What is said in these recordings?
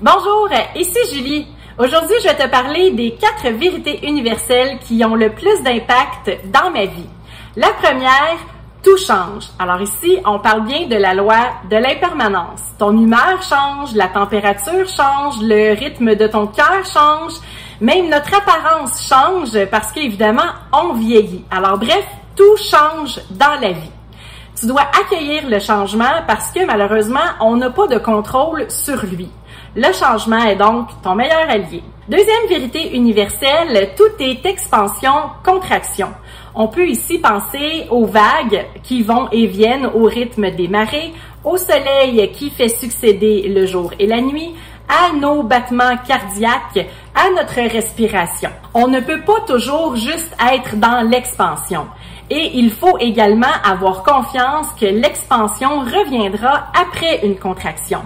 Bonjour, ici Julie. Aujourd'hui, je vais te parler des 4 vérités universelles qui ont le plus d'impact dans ma vie. La première, tout change. Alors ici, on parle bien de la loi de l'impermanence. Ton humeur change, la température change, le rythme de ton cœur change, même notre apparence change parce qu'évidemment, on vieillit. Alors bref, tout change dans la vie. Tu dois accueillir le changement parce que malheureusement, on n'a pas de contrôle sur lui. Le changement est donc ton meilleur allié. Deuxième vérité universelle, tout est expansion-contraction. On peut ici penser aux vagues qui vont et viennent au rythme des marées, au soleil qui fait succéder le jour et la nuit, à nos battements cardiaques, à notre respiration. On ne peut pas toujours juste être dans l'expansion. Et il faut également avoir confiance que l'expansion reviendra après une contraction.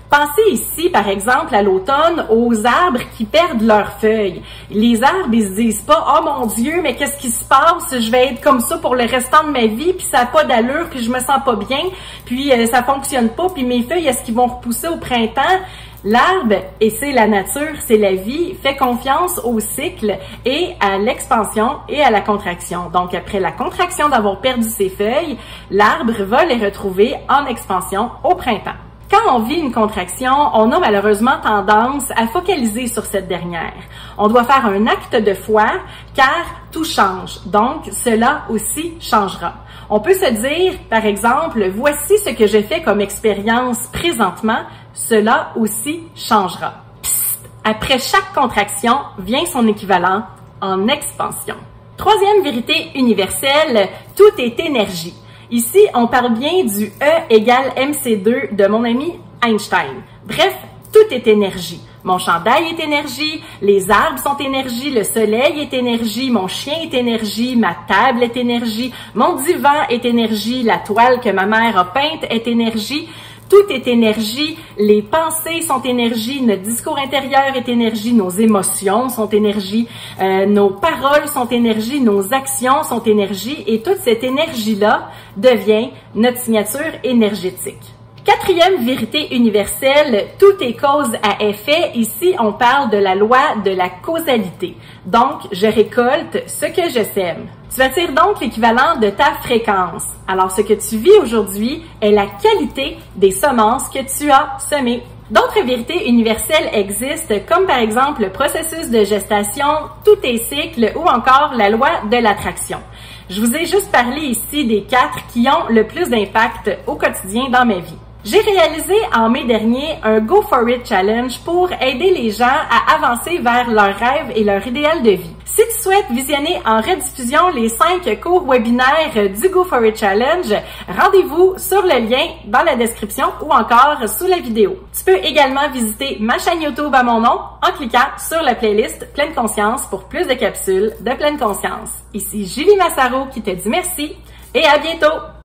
Pensez ici, par exemple, à l'automne, aux arbres qui perdent leurs feuilles. Les arbres, ils se disent pas « Oh mon Dieu, mais qu'est-ce qui se passe? Je vais être comme ça pour le restant de ma vie, puis ça n'a pas d'allure, puis je me sens pas bien, puis ça fonctionne pas, puis mes feuilles, est-ce qu'ils vont repousser au printemps? » L'arbre, et c'est la nature, c'est la vie, fait confiance au cycle et à l'expansion et à la contraction. Donc, après la contraction d'avoir perdu ses feuilles, l'arbre va les retrouver en expansion au printemps. Quand on vit une contraction, on a malheureusement tendance à focaliser sur cette dernière. On doit faire un acte de foi car tout change, donc cela aussi changera. On peut se dire, par exemple, voici ce que je fais comme expérience présentement, cela aussi changera. Psst, après chaque contraction vient son équivalent en expansion. Troisième vérité universelle, tout est énergie. Ici, on parle bien du E égale MC2 de mon ami Einstein. Bref, tout est énergie. Mon chandail est énergie, les arbres sont énergie, le soleil est énergie, mon chien est énergie, ma table est énergie, mon divan est énergie, la toile que ma mère a peinte est énergie. Tout est énergie, les pensées sont énergie, notre discours intérieur est énergie, nos émotions sont énergie, nos paroles sont énergie, nos actions sont énergie et toute cette énergie-là devient notre signature énergétique. Quatrième vérité universelle, tout est cause à effet. Ici, on parle de la loi de la causalité. Donc, je récolte ce que je sème. Tu attires donc l'équivalent de ta fréquence. Alors, ce que tu vis aujourd'hui est la qualité des semences que tu as semées. D'autres vérités universelles existent, comme par exemple le processus de gestation, tout est cycle ou encore la loi de l'attraction. Je vous ai juste parlé ici des 4 qui ont le plus d'impact au quotidien dans ma vie. J'ai réalisé en mai dernier un Go For It Challenge pour aider les gens à avancer vers leurs rêves et leur idéal de vie. Si tu souhaites visionner en rediffusion les 5 cours webinaires du Go For It Challenge, rendez-vous sur le lien dans la description ou encore sous la vidéo. Tu peux également visiter ma chaîne YouTube à mon nom en cliquant sur la playlist Pleine Conscience pour plus de capsules de pleine conscience. Ici Julie Massaro qui te dit merci et à bientôt!